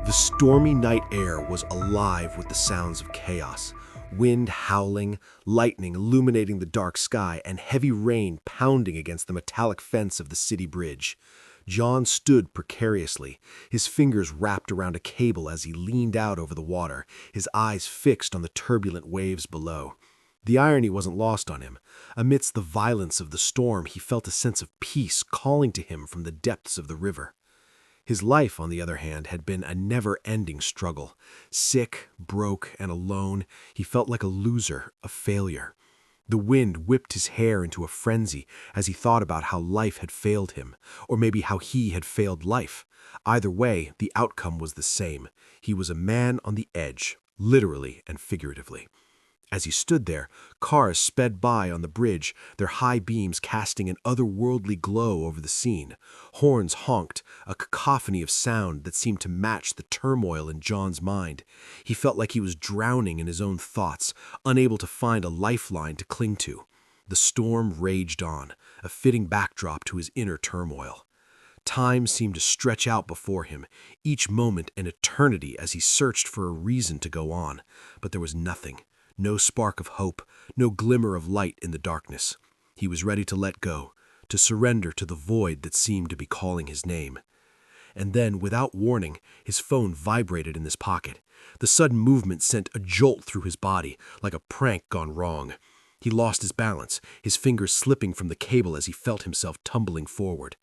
The stormy night air was alive with the sounds of chaos. Wind howling, lightning illuminating the dark sky, and heavy rain pounding against the metallic fence of the city bridge. John stood precariously, his fingers wrapped around a cable as he leaned out over the water, his eyes fixed on the turbulent waves below. The irony wasn't lost on him. Amidst the violence of the storm, he felt a sense of peace calling to him from the depths of the river. His life, on the other hand, had been a never-ending struggle. Sick, broke, and alone, he felt like a loser, a failure. The wind whipped his hair into a frenzy as he thought about how life had failed him, or maybe how he had failed life. Either way, the outcome was the same. He was a man on the edge, literally and figuratively. As he stood there, cars sped by on the bridge, their high beams casting an otherworldly glow over the scene. Horns honked, a cacophony of sound that seemed to match the turmoil in John's mind. He felt like he was drowning in his own thoughts, unable to find a lifeline to cling to. The storm raged on, a fitting backdrop to his inner turmoil. Time seemed to stretch out before him, each moment an eternity as he searched for a reason to go on, but there was nothing. No spark of hope, no glimmer of light in the darkness. He was ready to let go, to surrender to the void that seemed to be calling his name. And then, without warning, his phone vibrated in his pocket. The sudden movement sent a jolt through his body, like a prank gone wrong. He lost his balance, his fingers slipping from the cable as he felt himself tumbling forward.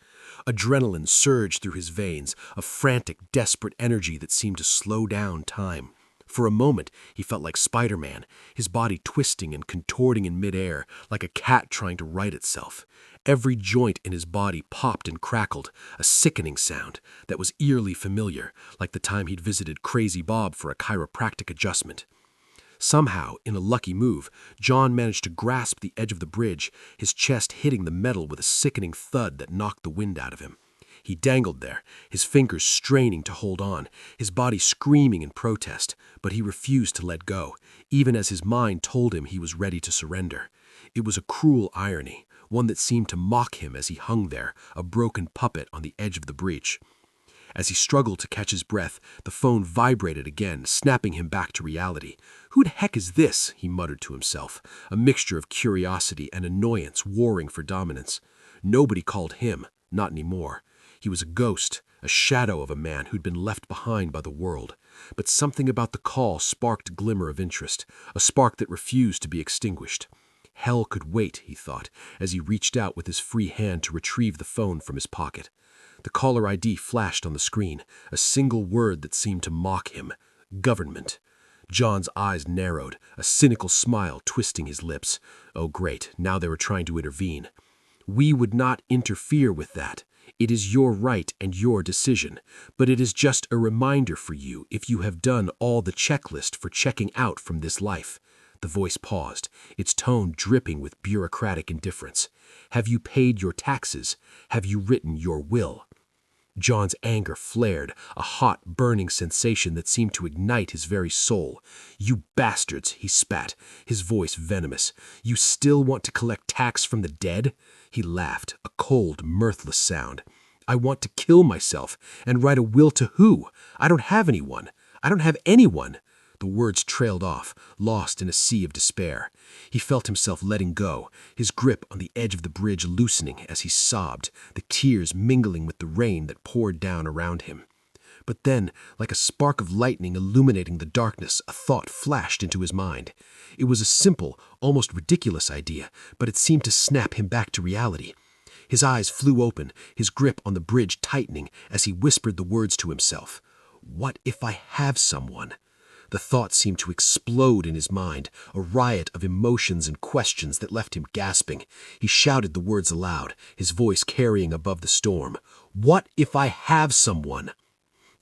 Adrenaline surged through his veins, a frantic, desperate energy that seemed to slow down time. For a moment, he felt like Spider-Man, his body twisting and contorting in midair, like a cat trying to right itself. Every joint in his body popped and crackled, a sickening sound that was eerily familiar, like the time he'd visited Crazy Bob for a chiropractic adjustment. Somehow, in a lucky move, John managed to grasp the edge of the bridge, his chest hitting the metal with a sickening thud that knocked the wind out of him. He dangled there, his fingers straining to hold on, his body screaming in protest, but he refused to let go, even as his mind told him he was ready to surrender. It was a cruel irony, one that seemed to mock him as he hung there, a broken puppet on the edge of the breach. As he struggled to catch his breath, the phone vibrated again, snapping him back to reality. "Who the heck is this?" he muttered to himself, a mixture of curiosity and annoyance warring for dominance. Nobody called him, not anymore. He was a ghost, a shadow of a man who'd been left behind by the world. But something about the call sparked a glimmer of interest, a spark that refused to be extinguished. Hell could wait, he thought, as he reached out with his free hand to retrieve the phone from his pocket. The caller ID flashed on the screen, a single word that seemed to mock him: government. John's eyes narrowed, a cynical smile twisting his lips. Oh great, now they were trying to intervene. "We would not interfere with that. It is your right and your decision, but it is just a reminder for you if you have done all the checklist for checking out from this life." The voice paused, its tone dripping with bureaucratic indifference. "Have you paid your taxes? Have you written your will?" John's anger flared, a hot, burning sensation that seemed to ignite his very soul. "You bastards," he spat, his voice venomous. "You still want to collect tax from the dead?" He laughed, a cold, mirthless sound. "I want to kill myself, and write a will to who? I don't have anyone. I don't have anyone." The words trailed off, lost in a sea of despair. He felt himself letting go, his grip on the edge of the bridge loosening as he sobbed, the tears mingling with the rain that poured down around him. But then, like a spark of lightning illuminating the darkness, a thought flashed into his mind. It was a simple, almost ridiculous idea, but it seemed to snap him back to reality. His eyes flew open, his grip on the bridge tightening as he whispered the words to himself. "What if I have someone?" The thought seemed to explode in his mind, a riot of emotions and questions that left him gasping. He shouted the words aloud, his voice carrying above the storm. "What if I have someone?"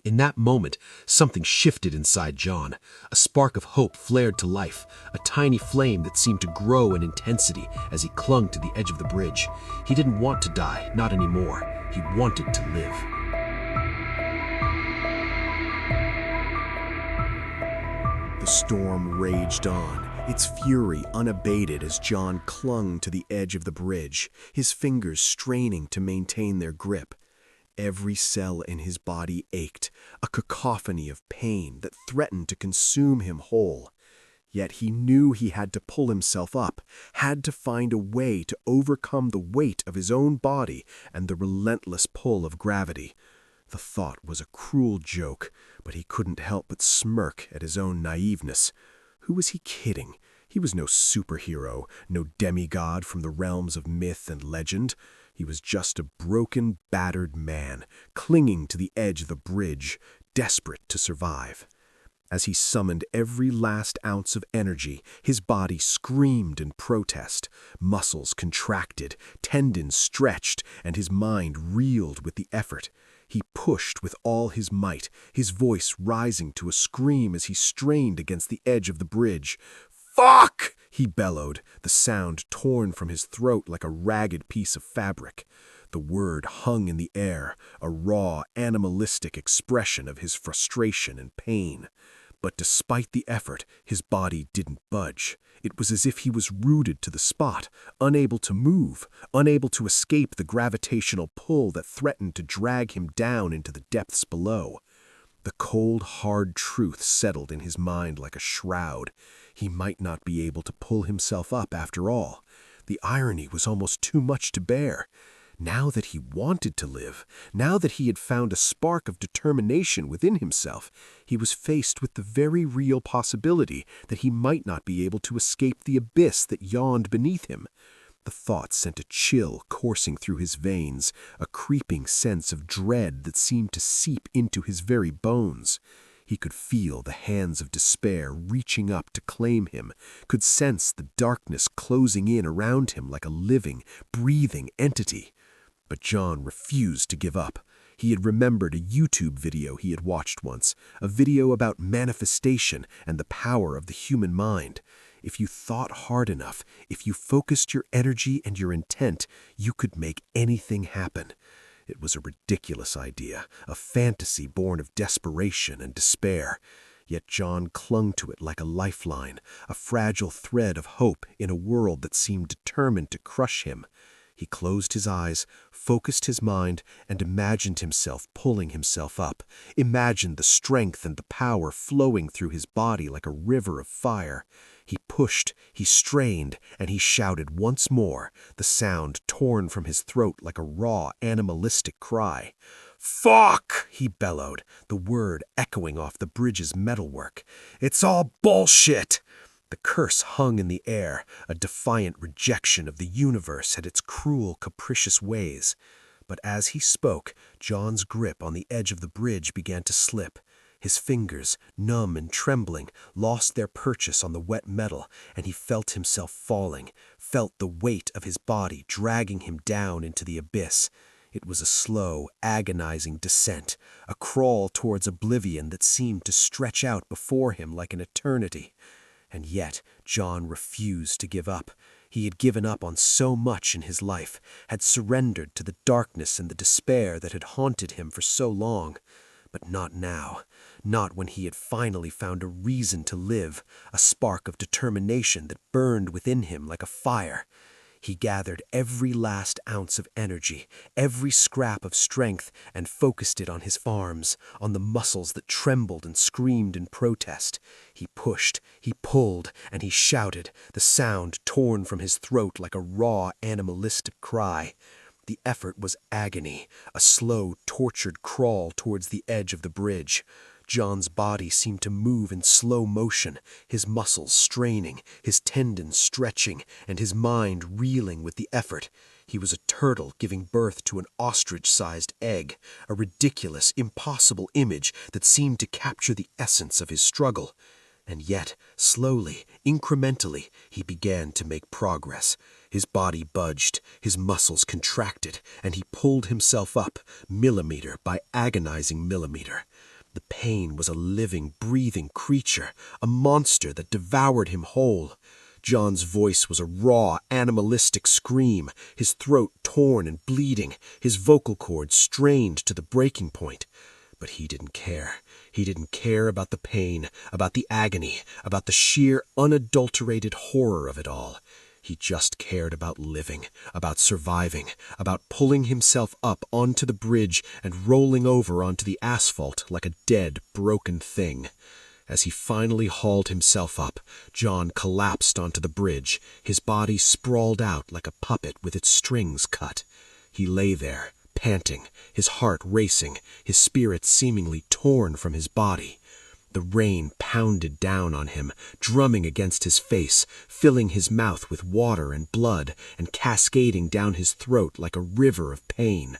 In that moment, something shifted inside John. A spark of hope flared to life, a tiny flame that seemed to grow in intensity as he clung to the edge of the bridge. He didn't want to die, not anymore. He wanted to live. The storm raged on, its fury unabated as John clung to the edge of the bridge, his fingers straining to maintain their grip. Every cell in his body ached, a cacophony of pain that threatened to consume him whole. Yet he knew he had to pull himself up, had to find a way to overcome the weight of his own body and the relentless pull of gravity. The thought was a cruel joke, but he couldn't help but smirk at his own naiveness. Who was he kidding? He was no superhero, no demigod from the realms of myth and legend. He was just a broken, battered man, clinging to the edge of the bridge, desperate to survive. As he summoned every last ounce of energy, his body screamed in protest. Muscles contracted, tendons stretched, and his mind reeled with the effort. He pushed with all his might, his voice rising to a scream as he strained against the edge of the bridge. "Fuck!" he bellowed, the sound torn from his throat like a ragged piece of fabric. The word hung in the air, a raw, animalistic expression of his frustration and pain. But despite the effort, his body didn't budge. It was as if he was rooted to the spot, unable to move, unable to escape the gravitational pull that threatened to drag him down into the depths below. The cold, hard truth settled in his mind like a shroud. He might not be able to pull himself up after all. The irony was almost too much to bear. Now that he wanted to live, now that he had found a spark of determination within himself, he was faced with the very real possibility that he might not be able to escape the abyss that yawned beneath him. The thought sent a chill coursing through his veins, a creeping sense of dread that seemed to seep into his very bones. He could feel the hands of despair reaching up to claim him, could sense the darkness closing in around him like a living, breathing entity. But John refused to give up. He had remembered a YouTube video he had watched once, a video about manifestation and the power of the human mind. If you thought hard enough, if you focused your energy and your intent, you could make anything happen. It was a ridiculous idea, a fantasy born of desperation and despair. Yet John clung to it like a lifeline, a fragile thread of hope in a world that seemed determined to crush him. He closed his eyes, focused his mind, and imagined himself pulling himself up. Imagined the strength and the power flowing through his body like a river of fire. He pushed, he strained, and he shouted once more, the sound torn from his throat like a raw, animalistic cry. "Fuck!" he bellowed, the word echoing off the bridge's metalwork. "It's all bullshit!" The curse hung in the air, a defiant rejection of the universe and its cruel, capricious ways. But as he spoke, John's grip on the edge of the bridge began to slip. His fingers, numb and trembling, lost their purchase on the wet metal, and he felt himself falling, felt the weight of his body dragging him down into the abyss. It was a slow, agonizing descent, a crawl towards oblivion that seemed to stretch out before him like an eternity. And yet John refused to give up. He had given up on so much in his life, had surrendered to the darkness and the despair that had haunted him for so long. But not now, not when he had finally found a reason to live, a spark of determination that burned within him like a fire. He gathered every last ounce of energy, every scrap of strength, and focused it on his arms, on the muscles that trembled and screamed in protest. He pushed, he pulled, and he shouted, the sound torn from his throat like a raw, animalistic cry. The effort was agony, a slow, tortured crawl towards the edge of the bridge. John's body seemed to move in slow motion, his muscles straining, his tendons stretching, and his mind reeling with the effort. He was a turtle giving birth to an ostrich-sized egg, a ridiculous, impossible image that seemed to capture the essence of his struggle. And yet, slowly, incrementally, he began to make progress. His body budged, his muscles contracted, and he pulled himself up, millimeter by agonizing millimeter. The pain was a living, breathing creature, a monster that devoured him whole. John's voice was a raw, animalistic scream, his throat torn and bleeding, his vocal cords strained to the breaking point. But he didn't care. He didn't care about the pain, about the agony, about the sheer, unadulterated horror of it all. He just cared about living, about surviving, about pulling himself up onto the bridge and rolling over onto the asphalt like a dead, broken thing. As he finally hauled himself up, John collapsed onto the bridge, his body sprawled out like a puppet with its strings cut. He lay there, panting, his heart racing, his spirit seemingly torn from his body. The rain pounded down on him, drumming against his face, filling his mouth with water and blood, and cascading down his throat like a river of pain.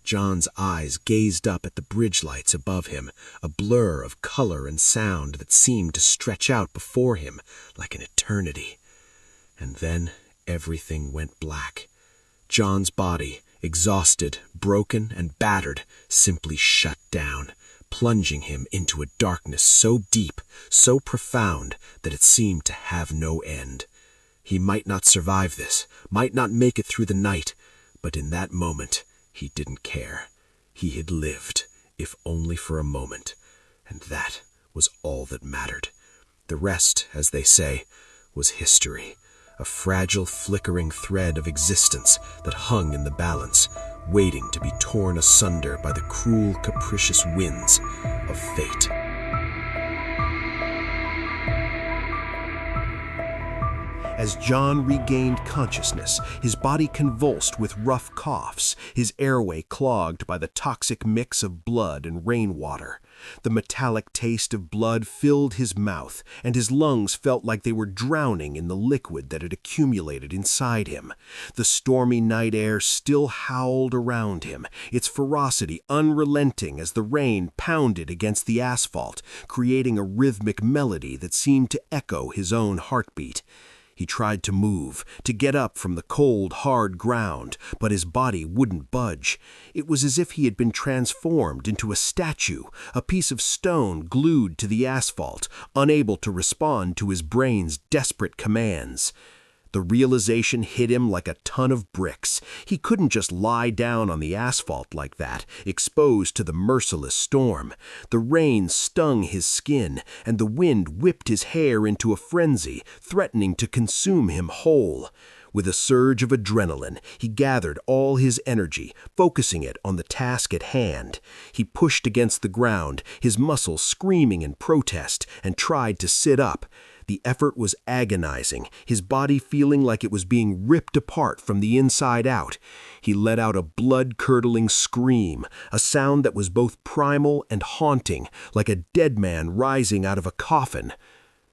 John's eyes gazed up at the bridge lights above him, a blur of color and sound that seemed to stretch out before him like an eternity. And then everything went black. John's body, exhausted, broken, and battered, simply shut down, plunging him into a darkness so deep, so profound, that it seemed to have no end. He might not survive this, might not make it through the night, but in that moment, he didn't care. He had lived, if only for a moment, and that was all that mattered. The rest, as they say, was history, a fragile, flickering thread of existence that hung in the balance, waiting to be torn asunder by the cruel, capricious winds of fate. As John regained consciousness, his body convulsed with rough coughs, his airway clogged by the toxic mix of blood and rainwater. The metallic taste of blood filled his mouth, and his lungs felt like they were drowning in the liquid that had accumulated inside him. The stormy night air still howled around him, its ferocity unrelenting as the rain pounded against the asphalt, creating a rhythmic melody that seemed to echo his own heartbeat. He tried to move, to get up from the cold, hard ground, but his body wouldn't budge. It was as if he had been transformed into a statue, a piece of stone glued to the asphalt, unable to respond to his brain's desperate commands. The realization hit him like a ton of bricks. He couldn't just lie down on the asphalt like that, exposed to the merciless storm. The rain stung his skin, and the wind whipped his hair into a frenzy, threatening to consume him whole. With a surge of adrenaline, he gathered all his energy, focusing it on the task at hand. He pushed against the ground, his muscles screaming in protest, and tried to sit up. The effort was agonizing, his body feeling like it was being ripped apart from the inside out. He let out a blood-curdling scream, a sound that was both primal and haunting, like a dead man rising out of a coffin.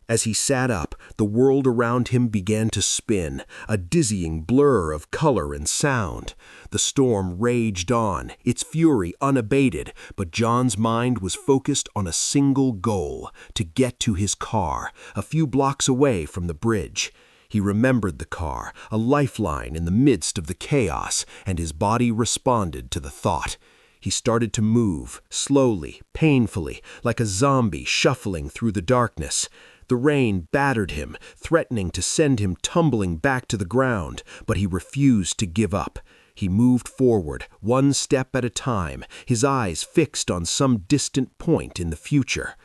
As he sat up, the world around him began to spin, a dizzying blur of color and sound. The storm raged on, its fury unabated, but John's mind was focused on a single goal: to get to his car, a few blocks away from the bridge. He remembered the car, a lifeline in the midst of the chaos, and his body responded to the thought. He started to move, slowly, painfully, like a zombie shuffling through the darkness. The rain battered him, threatening to send him tumbling back to the ground, but he refused to give up. He moved forward, one step at a time, his eyes fixed on some distant point in the future.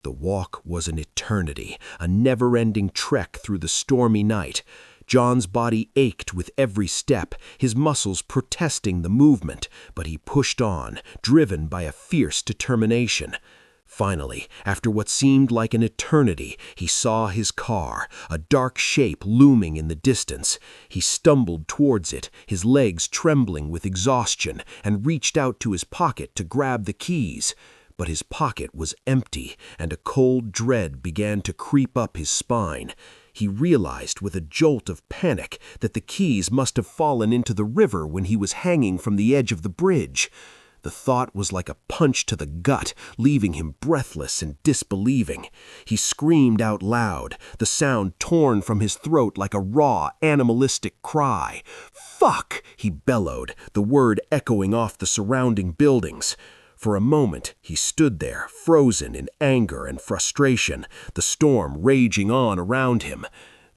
The walk was an eternity, a never-ending trek through the stormy night. John's body ached with every step, his muscles protesting the movement, but he pushed on, driven by a fierce determination. Finally, after what seemed like an eternity, he saw his car, a dark shape looming in the distance. He stumbled towards it, his legs trembling with exhaustion, and reached out to his pocket to grab the keys. But his pocket was empty, and a cold dread began to creep up his spine. He realized with a jolt of panic that the keys must have fallen into the river when he was hanging from the edge of the bridge. The thought was like a punch to the gut, leaving him breathless and disbelieving. He screamed out loud, the sound torn from his throat like a raw, animalistic cry. "Fuck!" he bellowed, the word echoing off the surrounding buildings. For a moment, he stood there, frozen in anger and frustration, the storm raging on around him.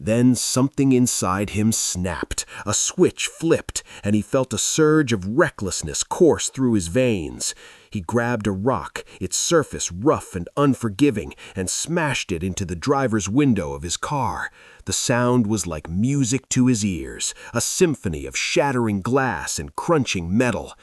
Then something inside him snapped, a switch flipped, and he felt a surge of recklessness course through his veins. He grabbed a rock, its surface rough and unforgiving, and smashed it into the driver's window of his car. The sound was like music to his ears, a symphony of shattering glass and crunching metal.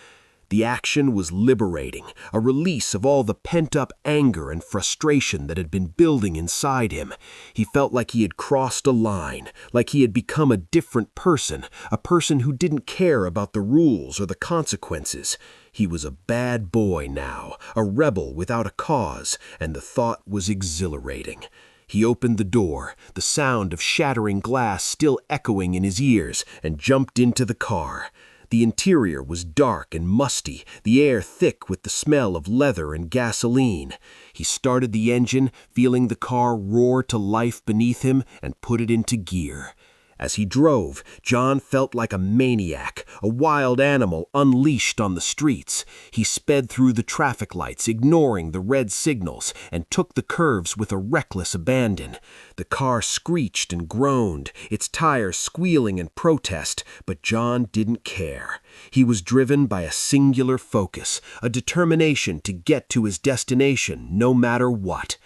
The action was liberating, a release of all the pent-up anger and frustration that had been building inside him. He felt like he had crossed a line, like he had become a different person, a person who didn't care about the rules or the consequences. He was a bad boy now, a rebel without a cause, and the thought was exhilarating. He opened the door, the sound of shattering glass still echoing in his ears, and jumped into the car. The interior was dark and musty, the air thick with the smell of leather and gasoline. He started the engine, feeling the car roar to life beneath him, and put it into gear. As he drove, John felt like a maniac, a wild animal unleashed on the streets. He sped through the traffic lights, ignoring the red signals, and took the curves with a reckless abandon. The car screeched and groaned, its tires squealing in protest, but John didn't care. He was driven by a singular focus, a determination to get to his destination no matter what.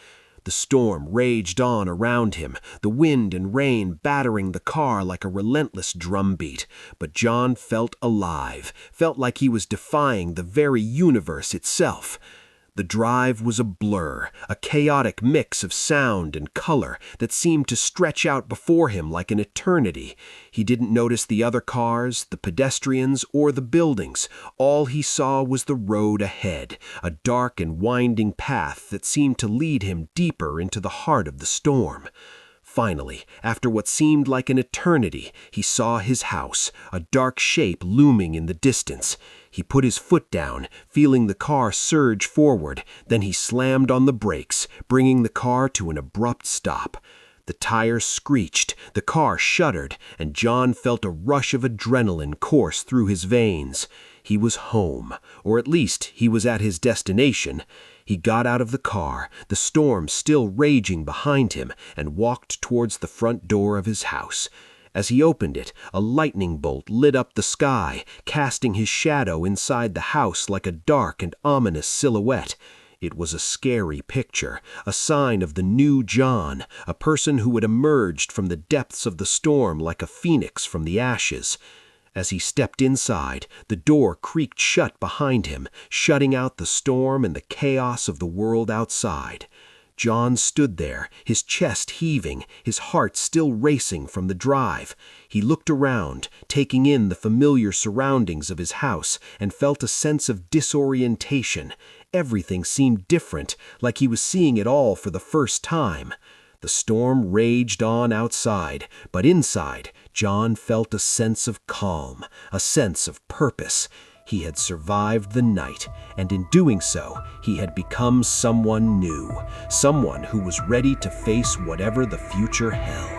The storm raged on around him, the wind and rain battering the car like a relentless drumbeat. But John felt alive, felt like he was defying the very universe itself. The drive was a blur, a chaotic mix of sound and color that seemed to stretch out before him like an eternity. He didn't notice the other cars, the pedestrians, or the buildings. All he saw was the road ahead, a dark and winding path that seemed to lead him deeper into the heart of the storm. Finally, after what seemed like an eternity, he saw his house, a dark shape looming in the distance. He put his foot down, feeling the car surge forward, then he slammed on the brakes, bringing the car to an abrupt stop. The tires screeched, the car shuddered, and John felt a rush of adrenaline course through his veins. He was home, or at least he was at his destination. He got out of the car, the storm still raging behind him, and walked towards the front door of his house. As he opened it, a lightning bolt lit up the sky, casting his shadow inside the house like a dark and ominous silhouette. It was a scary picture, a sign of the new John, a person who had emerged from the depths of the storm like a phoenix from the ashes. As he stepped inside, the door creaked shut behind him, shutting out the storm and the chaos of the world outside. John stood there, his chest heaving, his heart still racing from the drive. He looked around, taking in the familiar surroundings of his house, and felt a sense of disorientation. Everything seemed different, like he was seeing it all for the first time. The storm raged on outside, but inside, John felt a sense of calm, a sense of purpose. He had survived the night, and in doing so, he had become someone new, someone who was ready to face whatever the future held.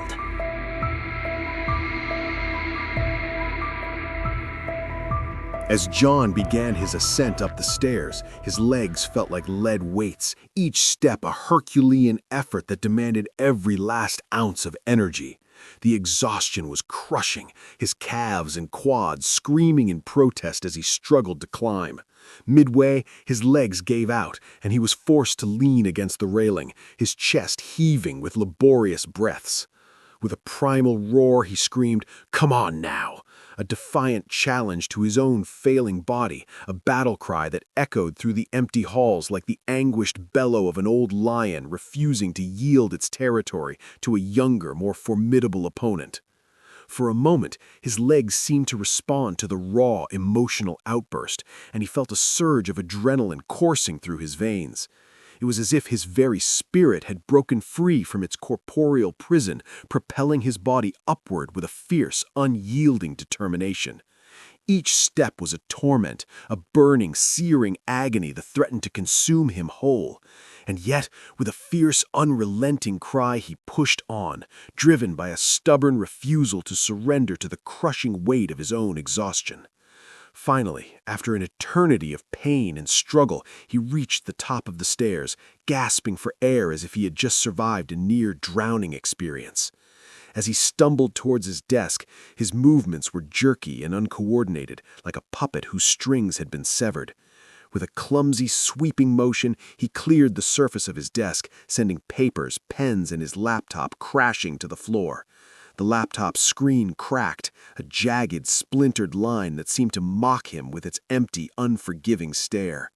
As John began his ascent up the stairs, his legs felt like lead weights, each step a Herculean effort that demanded every last ounce of energy. The exhaustion was crushing, his calves and quads screaming in protest as he struggled to climb. Midway, his legs gave out, and he was forced to lean against the railing, his chest heaving with laborious breaths. With a primal roar, he screamed, "Come on now!" A defiant challenge to his own failing body, a battle cry that echoed through the empty halls like the anguished bellow of an old lion refusing to yield its territory to a younger, more formidable opponent. For a moment, his legs seemed to respond to the raw, emotional outburst, and he felt a surge of adrenaline coursing through his veins. It was as if his very spirit had broken free from its corporeal prison, propelling his body upward with a fierce, unyielding determination. Each step was a torment, a burning, searing agony that threatened to consume him whole. And yet, with a fierce, unrelenting cry, he pushed on, driven by a stubborn refusal to surrender to the crushing weight of his own exhaustion. Finally, after an eternity of pain and struggle, he reached the top of the stairs, gasping for air as if he had just survived a near-drowning experience. As he stumbled towards his desk, his movements were jerky and uncoordinated, like a puppet whose strings had been severed. With a clumsy, sweeping motion, he cleared the surface of his desk, sending papers, pens, and his laptop crashing to the floor. The laptop's screen cracked, a jagged, splintered line that seemed to mock him with its empty, unforgiving stare.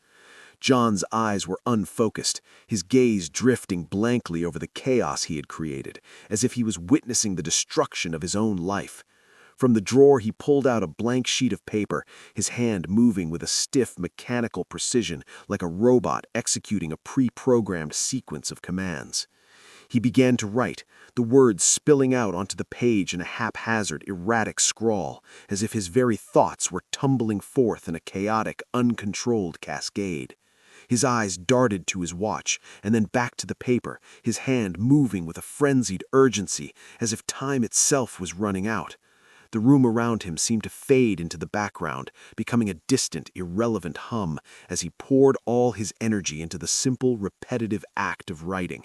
John's eyes were unfocused, his gaze drifting blankly over the chaos he had created, as if he was witnessing the destruction of his own life. From the drawer he pulled out a blank sheet of paper, his hand moving with a stiff, mechanical precision like a robot executing a pre-programmed sequence of commands. He began to write, the words spilling out onto the page in a haphazard, erratic scrawl, as if his very thoughts were tumbling forth in a chaotic, uncontrolled cascade. His eyes darted to his watch, and then back to the paper, his hand moving with a frenzied urgency, as if time itself was running out. The room around him seemed to fade into the background, becoming a distant, irrelevant hum, as he poured all his energy into the simple, repetitive act of writing.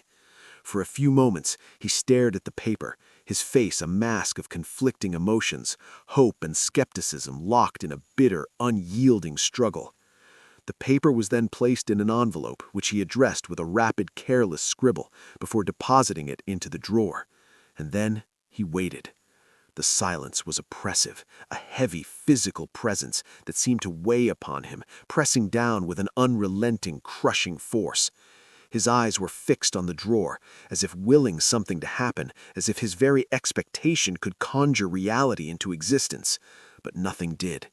For a few moments, he stared at the paper, his face a mask of conflicting emotions, hope and skepticism locked in a bitter, unyielding struggle. The paper was then placed in an envelope, which he addressed with a rapid, careless scribble before depositing it into the drawer. And then he waited. The silence was oppressive, a heavy physical presence that seemed to weigh upon him, pressing down with an unrelenting, crushing force. His eyes were fixed on the drawer, as if willing something to happen, as if his very expectation could conjure reality into existence. But nothing did.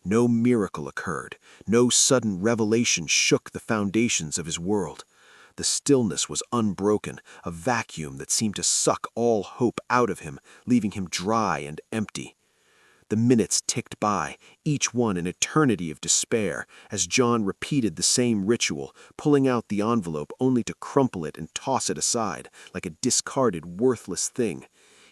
No miracle occurred. No sudden revelation shook the foundations of his world. The stillness was unbroken, a vacuum that seemed to suck all hope out of him, leaving him dry and empty. The minutes ticked by, each one an eternity of despair, as John repeated the same ritual, pulling out the envelope only to crumple it and toss it aside, like a discarded, worthless thing.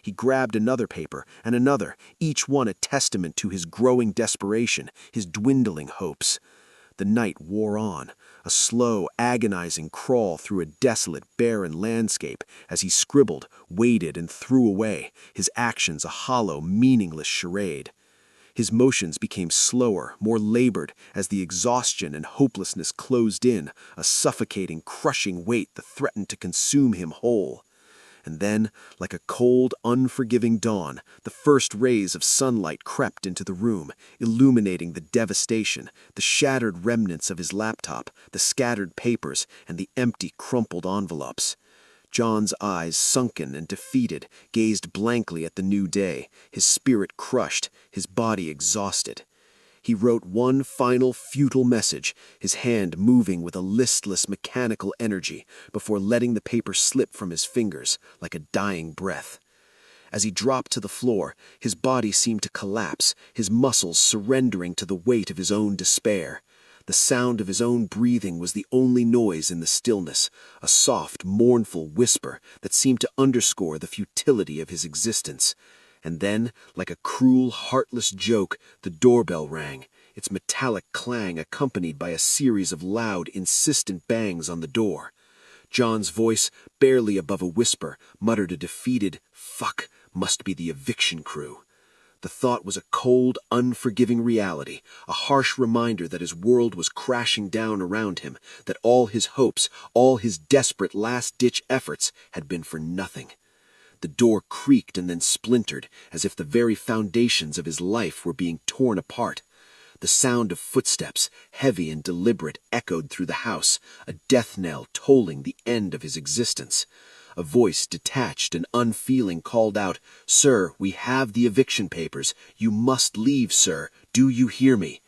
He grabbed another paper and another, each one a testament to his growing desperation, his dwindling hopes. The night wore on, a slow, agonizing crawl through a desolate, barren landscape as he scribbled, waited, and threw away, his actions a hollow, meaningless charade. His motions became slower, more labored, as the exhaustion and hopelessness closed in, a suffocating, crushing weight that threatened to consume him whole. And then, like a cold, unforgiving dawn, the first rays of sunlight crept into the room, illuminating the devastation, the shattered remnants of his laptop, the scattered papers, and the empty, crumpled envelopes. John's eyes, sunken and defeated, gazed blankly at the new day, his spirit crushed, his body exhausted. He wrote one final futile message, his hand moving with a listless mechanical energy before letting the paper slip from his fingers like a dying breath. As he dropped to the floor, his body seemed to collapse, his muscles surrendering to the weight of his own despair. The sound of his own breathing was the only noise in the stillness, a soft, mournful whisper that seemed to underscore the futility of his existence. And then, like a cruel, heartless joke, the doorbell rang, its metallic clang accompanied by a series of loud, insistent bangs on the door. John's voice, barely above a whisper, muttered a defeated, "Fuck, must be the eviction crew." The thought was a cold, unforgiving reality, a harsh reminder that his world was crashing down around him, that all his hopes, all his desperate last-ditch efforts had been for nothing. The door creaked and then splintered, as if the very foundations of his life were being torn apart. The sound of footsteps, heavy and deliberate, echoed through the house, a death knell tolling the end of his existence. A voice, detached and unfeeling, called out, "Sir, we have the eviction papers. You must leave, sir. Do you hear me?"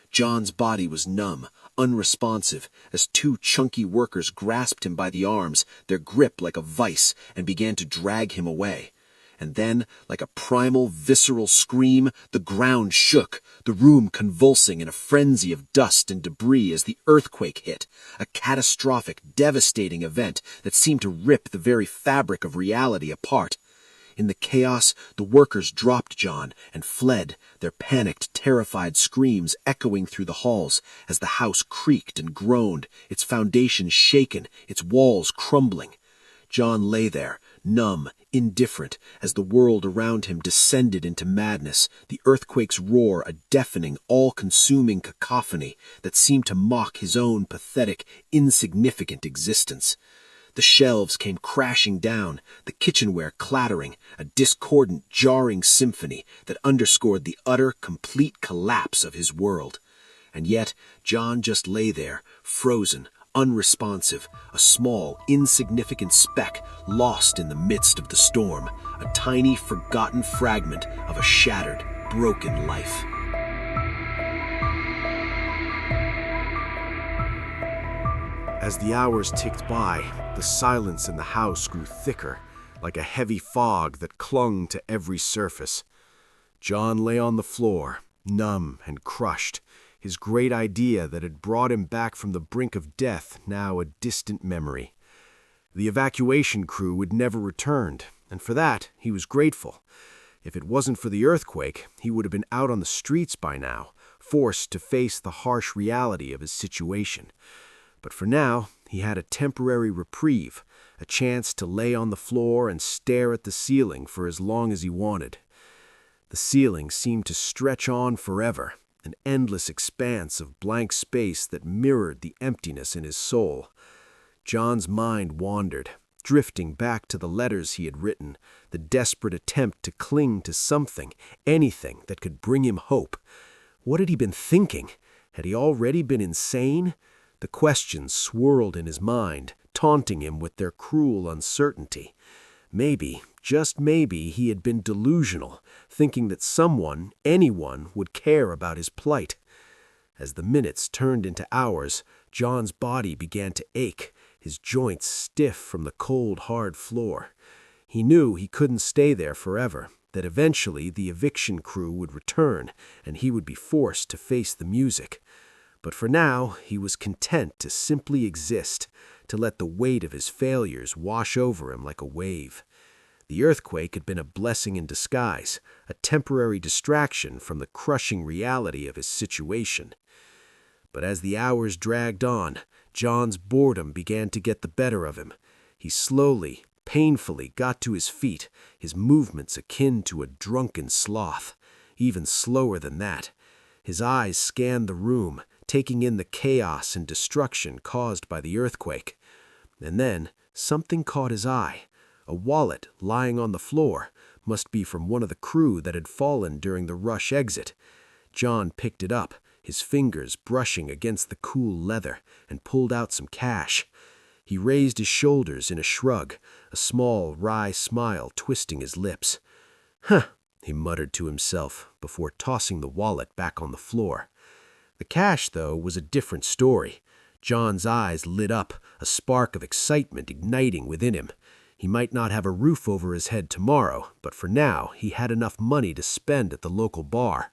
John's body was numb, unresponsive, as two chunky workers grasped him by the arms, their grip like a vice, and began to drag him away. And then, like a primal, visceral scream, the ground shook, the room convulsing in a frenzy of dust and debris as the earthquake hit, a catastrophic, devastating event that seemed to rip the very fabric of reality apart. In the chaos, the workers dropped John and fled, their panicked, terrified screams echoing through the halls as the house creaked and groaned, its foundations shaken, its walls crumbling. John lay there, numb, indifferent, as the world around him descended into madness, the earthquake's roar a deafening, all-consuming cacophony that seemed to mock his own pathetic, insignificant existence. The shelves came crashing down, the kitchenware clattering, a discordant, jarring symphony that underscored the utter, complete collapse of his world. And yet, John just lay there, frozen, unresponsive, a small, insignificant speck lost in the midst of the storm, a tiny, forgotten fragment of a shattered, broken life. As the hours ticked by, the silence in the house grew thicker, like a heavy fog that clung to every surface. John lay on the floor, numb and crushed, his great idea that had brought him back from the brink of death now a distant memory. The evacuation crew would never returned, and for that he was grateful. If it wasn't for the earthquake, he would have been out on the streets by now, forced to face the harsh reality of his situation. But for now, he had a temporary reprieve, a chance to lay on the floor and stare at the ceiling for as long as he wanted. The ceiling seemed to stretch on forever, an endless expanse of blank space that mirrored the emptiness in his soul. John's mind wandered, drifting back to the letters he had written, the desperate attempt to cling to something, anything that could bring him hope. What had he been thinking? Had he already been insane? The questions swirled in his mind, taunting him with their cruel uncertainty. Maybe, just maybe, he had been delusional, thinking that someone, anyone, would care about his plight. As the minutes turned into hours, John's body began to ache, his joints stiff from the cold, hard floor. He knew he couldn't stay there forever, that eventually the eviction crew would return, and he would be forced to face the music. But for now, he was content to simply exist, to let the weight of his failures wash over him like a wave. The earthquake had been a blessing in disguise, a temporary distraction from the crushing reality of his situation. But as the hours dragged on, John's boredom began to get the better of him. He slowly, painfully got to his feet, his movements akin to a drunken sloth. Even slower than that. His eyes scanned the room, taking in the chaos and destruction caused by the earthquake. And then something caught his eye. A wallet lying on the floor, must be from one of the crew that had fallen during the rush exit. John picked it up, his fingers brushing against the cool leather, and pulled out some cash. He raised his shoulders in a shrug, a small, wry smile twisting his lips. "Huh," he muttered to himself before tossing the wallet back on the floor. The cash, though, was a different story. John's eyes lit up, a spark of excitement igniting within him. He might not have a roof over his head tomorrow, but for now he had enough money to spend at the local bar.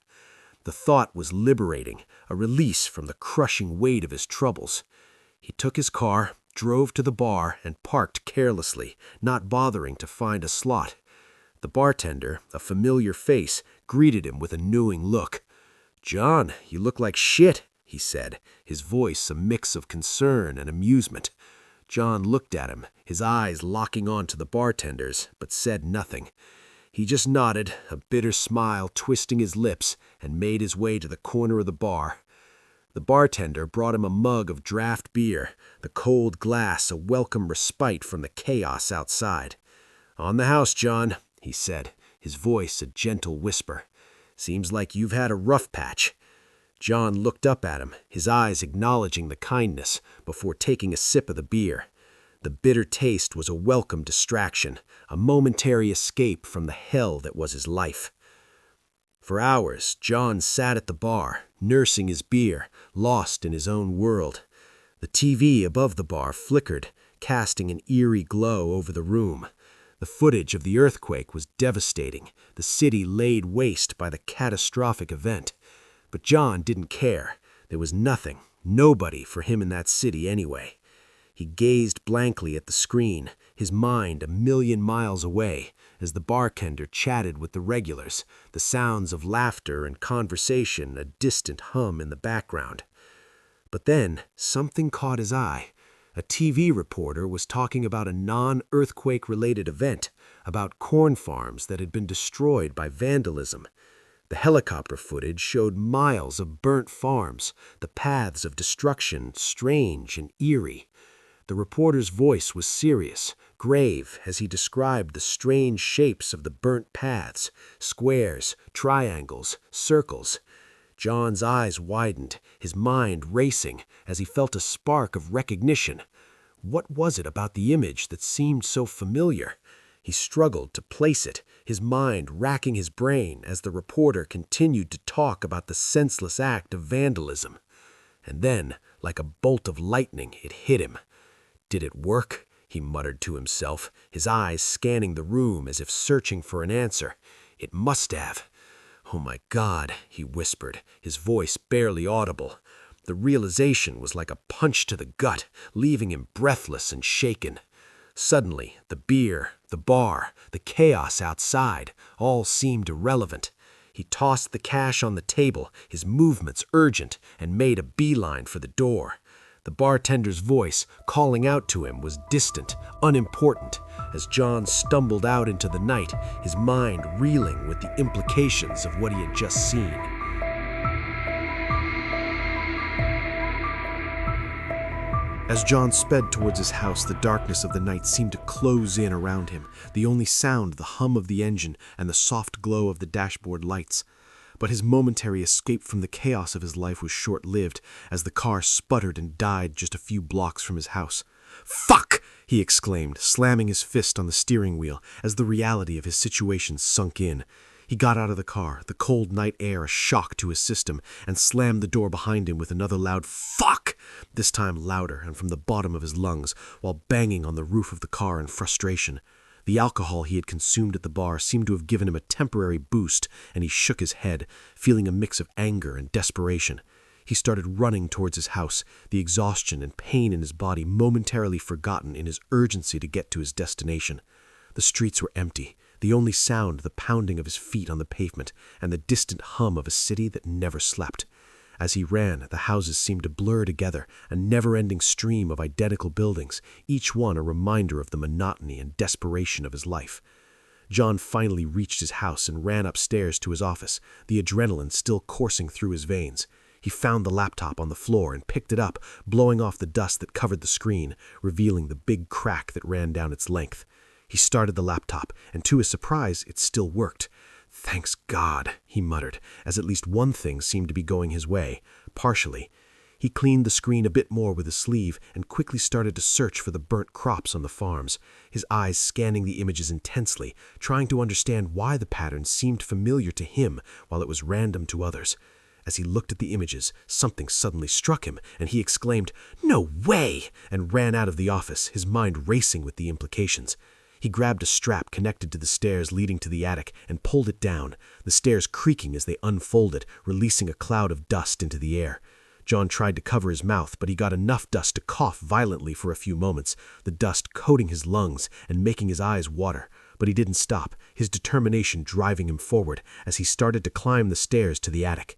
The thought was liberating, a release from the crushing weight of his troubles. He took his car, drove to the bar, and parked carelessly, not bothering to find a slot. The bartender, a familiar face, greeted him with a knowing look. "John, you look like shit," he said, his voice a mix of concern and amusement. John looked at him, his eyes locking on to the bartender's, but said nothing. He just nodded, a bitter smile twisting his lips, and made his way to the corner of the bar. The bartender brought him a mug of draft beer, the cold glass a welcome respite from the chaos outside. "On the house, John," he said, his voice a gentle whisper. "Seems like you've had a rough patch." John looked up at him, his eyes acknowledging the kindness, before taking a sip of the beer. The bitter taste was a welcome distraction, a momentary escape from the hell that was his life. For hours, John sat at the bar, nursing his beer, lost in his own world. The TV above the bar flickered, casting an eerie glow over the room. The footage of the earthquake was devastating, the city laid waste by the catastrophic event. But John didn't care. There was nothing, nobody for him in that city anyway. He gazed blankly at the screen, his mind a million miles away, as the bartender chatted with the regulars, the sounds of laughter and conversation a distant hum in the background. But then something caught his eye. A TV reporter was talking about a non-earthquake-related event, about corn farms that had been destroyed by vandalism. The helicopter footage showed miles of burnt farms, the paths of destruction strange and eerie. The reporter's voice was serious, grave, as he described the strange shapes of the burnt paths, squares, triangles, circles. John's eyes widened, his mind racing, as he felt a spark of recognition. What was it about the image that seemed so familiar? He struggled to place it, his mind racking his brain as the reporter continued to talk about the senseless act of vandalism. And then, like a bolt of lightning, it hit him. Did it work? He muttered to himself, his eyes scanning the room as if searching for an answer. It must have. "Oh my God," he whispered, his voice barely audible. The realization was like a punch to the gut, leaving him breathless and shaken. Suddenly, the beer, the bar, the chaos outside, all seemed irrelevant. He tossed the cash on the table, his movements urgent, and made a beeline for the door. The bartender's voice, calling out to him, was distant, unimportant, as John stumbled out into the night, his mind reeling with the implications of what he had just seen. As John sped towards his house, the darkness of the night seemed to close in around him, the only sound the hum of the engine and the soft glow of the dashboard lights. But his momentary escape from the chaos of his life was short-lived, as the car sputtered and died just a few blocks from his house. "Fuck!" he exclaimed, slamming his fist on the steering wheel as the reality of his situation sunk in. He got out of the car, the cold night air a shock to his system, and slammed the door behind him with another loud "fuck!", this time louder and from the bottom of his lungs, while banging on the roof of the car in frustration. The alcohol he had consumed at the bar seemed to have given him a temporary boost, and he shook his head, feeling a mix of anger and desperation. He started running towards his house, the exhaustion and pain in his body momentarily forgotten in his urgency to get to his destination. The streets were empty, the only sound the pounding of his feet on the pavement and the distant hum of a city that never slept. As he ran, the houses seemed to blur together, a never-ending stream of identical buildings, each one a reminder of the monotony and desperation of his life. John finally reached his house and ran upstairs to his office, the adrenaline still coursing through his veins. He found the laptop on the floor and picked it up, blowing off the dust that covered the screen, revealing the big crack that ran down its length. He started the laptop, and to his surprise, it still worked. "Thanks God," he muttered, as at least one thing seemed to be going his way, partially. He cleaned the screen a bit more with a sleeve and quickly started to search for the burnt crops on the farms, his eyes scanning the images intensely, trying to understand why the pattern seemed familiar to him while it was random to others. As he looked at the images, something suddenly struck him, and he exclaimed, "No way!" and ran out of the office, his mind racing with the implications. He grabbed a strap connected to the stairs leading to the attic and pulled it down, the stairs creaking as they unfolded, releasing a cloud of dust into the air. John tried to cover his mouth, but he got enough dust to cough violently for a few moments, the dust coating his lungs and making his eyes water. But he didn't stop, his determination driving him forward as he started to climb the stairs to the attic.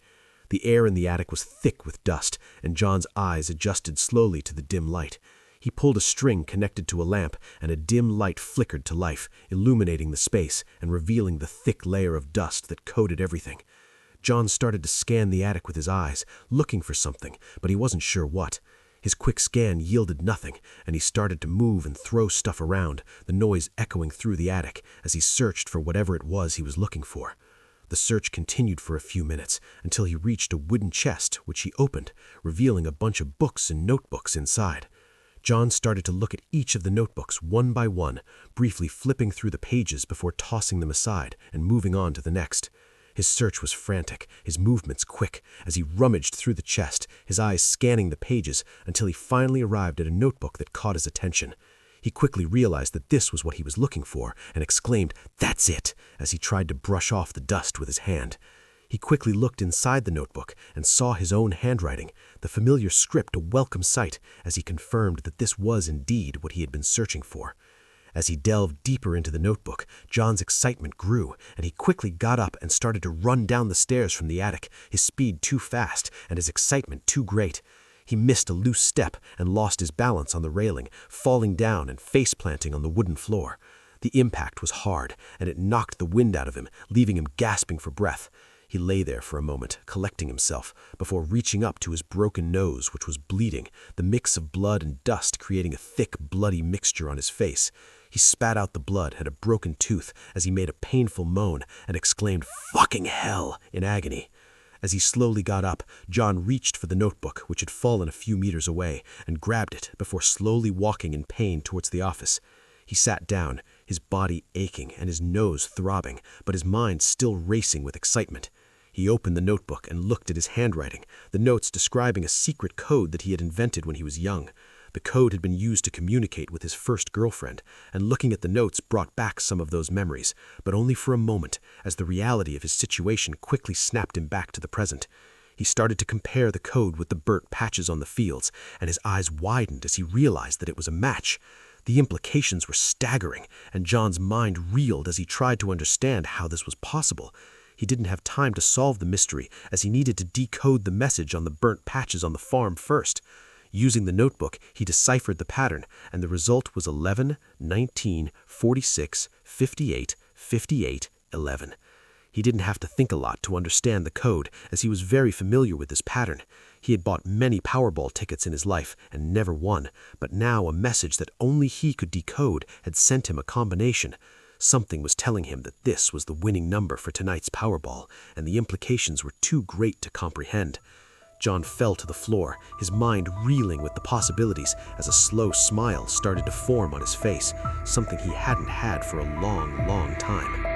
The air in the attic was thick with dust, and John's eyes adjusted slowly to the dim light. He pulled a string connected to a lamp, and a dim light flickered to life, illuminating the space and revealing the thick layer of dust that coated everything. John started to scan the attic with his eyes, looking for something, but he wasn't sure what. His quick scan yielded nothing, and he started to move and throw stuff around, the noise echoing through the attic as he searched for whatever it was he was looking for. The search continued for a few minutes, until he reached a wooden chest, which he opened, revealing a bunch of books and notebooks inside. John started to look at each of the notebooks one by one, briefly flipping through the pages before tossing them aside and moving on to the next. His search was frantic, his movements quick, as he rummaged through the chest, his eyes scanning the pages until he finally arrived at a notebook that caught his attention. He quickly realized that this was what he was looking for and exclaimed, "That's it!" as he tried to brush off the dust with his hand. He quickly looked inside the notebook and saw his own handwriting, the familiar script a welcome sight, as he confirmed that this was indeed what he had been searching for. As he delved deeper into the notebook, John's excitement grew, and he quickly got up and started to run down the stairs from the attic, his speed too fast and his excitement too great. He missed a loose step and lost his balance on the railing, falling down and face-planting on the wooden floor. The impact was hard, and it knocked the wind out of him, leaving him gasping for breath. He lay there for a moment, collecting himself, before reaching up to his broken nose, which was bleeding, the mix of blood and dust creating a thick, bloody mixture on his face. He spat out the blood and a broken tooth as he made a painful moan and exclaimed, "Fucking hell!" in agony. As he slowly got up, John reached for the notebook, which had fallen a few meters away, and grabbed it before slowly walking in pain towards the office. He sat down, his body aching and his nose throbbing, but his mind still racing with excitement. He opened the notebook and looked at his handwriting, the notes describing a secret code that he had invented when he was young. The code had been used to communicate with his first girlfriend, and looking at the notes brought back some of those memories, but only for a moment, as the reality of his situation quickly snapped him back to the present. He started to compare the code with the burnt patches on the fields, and his eyes widened as he realized that it was a match. The implications were staggering, and John's mind reeled as he tried to understand how this was possible. He didn't have time to solve the mystery, as he needed to decode the message on the burnt patches on the farm first. Using the notebook, he deciphered the pattern, and the result was 11, 19, 46, 58, 58, 11. He didn't have to think a lot to understand the code, as he was very familiar with this pattern. He had bought many Powerball tickets in his life and never won, but now a message that only he could decode had sent him a combination. Something was telling him that this was the winning number for tonight's Powerball, and the implications were too great to comprehend. John fell to the floor, his mind reeling with the possibilities as a slow smile started to form on his face, something he hadn't had for a long, long time.